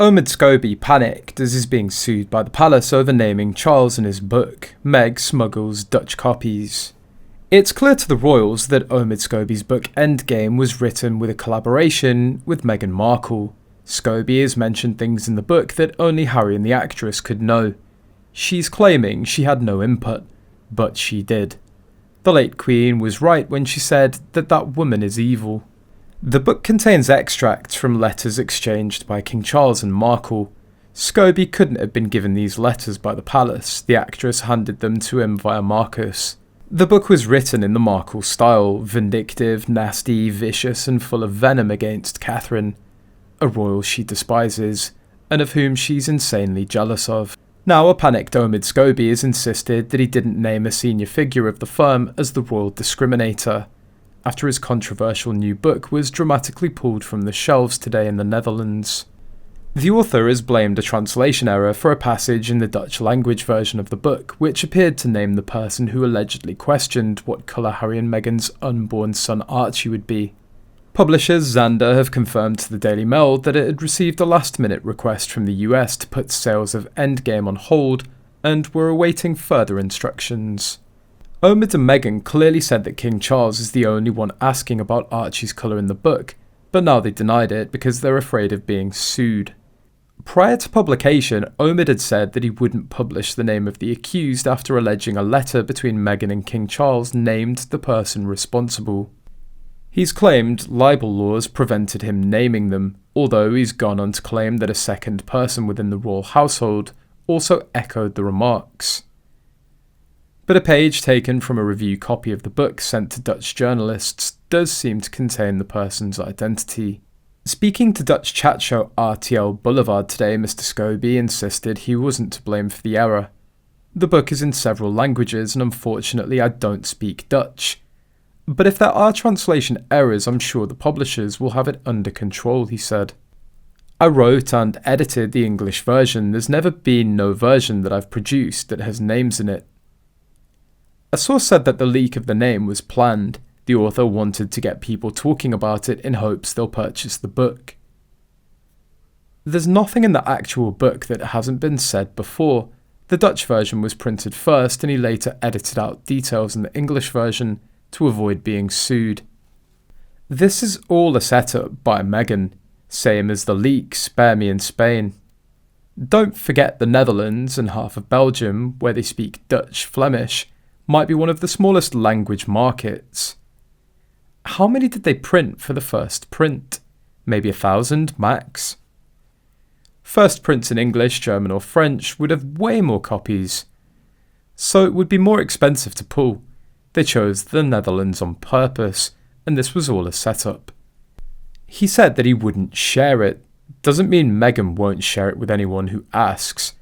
Omid Scobie panicked as he's being sued by the palace over naming Charles in his book, Meg Smuggle's Dutch Copies. It's clear to the royals that Omid Scobie's book Endgame was written with a collaboration with Meghan Markle. Scobie has mentioned things in the book that only Harry and the actress could know. She's claiming she had no input, but she did. The late Queen was right when she said that that woman is evil. The book contains extracts from letters exchanged by King Charles and Markle. Scobie couldn't have been given these letters by the palace, the actress handed them to him via Marcus. The book was written in the Markle style, vindictive, nasty, vicious and full of venom against Catherine, a royal she despises, and of whom she's insanely jealous of. Now a panicked Omid Scobie has insisted that he didn't name a senior figure of the firm as the royal discriminator, after his controversial new book was dramatically pulled from the shelves today in the Netherlands. The author has blamed a translation error for a passage in the Dutch language version of the book, which appeared to name the person who allegedly questioned what colour Harry and Meghan's unborn son Archie would be. Publishers Xander have confirmed to the Daily Mail that it had received a last-minute request from the US to put sales of Endgame on hold and were awaiting further instructions. Omid and Meghan clearly said that King Charles is the only one asking about Archie's colour in the book, but now they denied it because they're afraid of being sued. Prior to publication, Omid had said that he wouldn't publish the name of the accused after alleging a letter between Meghan and King Charles named the person responsible. He's claimed libel laws prevented him naming them, although he's gone on to claim that a second person within the royal household also echoed the remarks. But a page taken from a review copy of the book sent to Dutch journalists does seem to contain the person's identity. Speaking to Dutch chat show RTL Boulevard today, Mr. Scobie insisted he wasn't to blame for the error. The book is in several languages and unfortunately I don't speak Dutch. But if there are translation errors, I'm sure the publishers will have it under control, he said. I wrote and edited the English version. There's never been no version that I've produced that has names in it. A source said that the leak of the name was planned. The author wanted to get people talking about it in hopes they'll purchase the book. There's nothing in the actual book that hasn't been said before. The Dutch version was printed first and he later edited out details in the English version to avoid being sued. This is all a setup by Meghan, same as the leak Spare Me in Spain. Don't forget the Netherlands and half of Belgium, where they speak Dutch Flemish, might be one of the smallest language markets. How many did they print for the first print? Maybe 1,000 max? First prints in English, German or French would have way more copies. So it would be more expensive to pull. They chose the Netherlands on purpose, and this was all a setup. He said that he wouldn't share it. Doesn't mean Meghan won't share it with anyone who asks.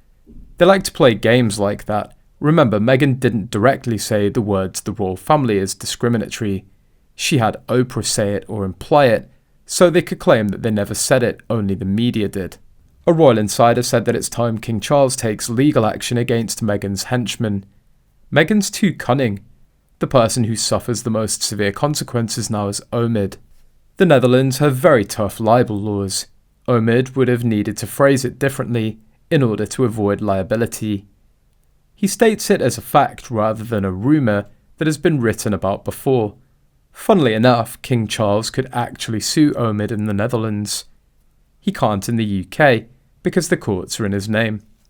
They like to play games like that. Remember, Meghan didn't directly say the words the royal family is discriminatory. She had Oprah say it or imply it, so they could claim that they never said it, only the media did. A royal insider said that it's time King Charles takes legal action against Meghan's henchmen. Meghan's too cunning. The person who suffers the most severe consequences now is Omid. The Netherlands have very tough libel laws. Omid would have needed to phrase it differently in order to avoid liability. He states it as a fact rather than a rumour that has been written about before. Funnily enough, King Charles could actually sue Omid in the Netherlands. He can't in the UK because the courts are in his name.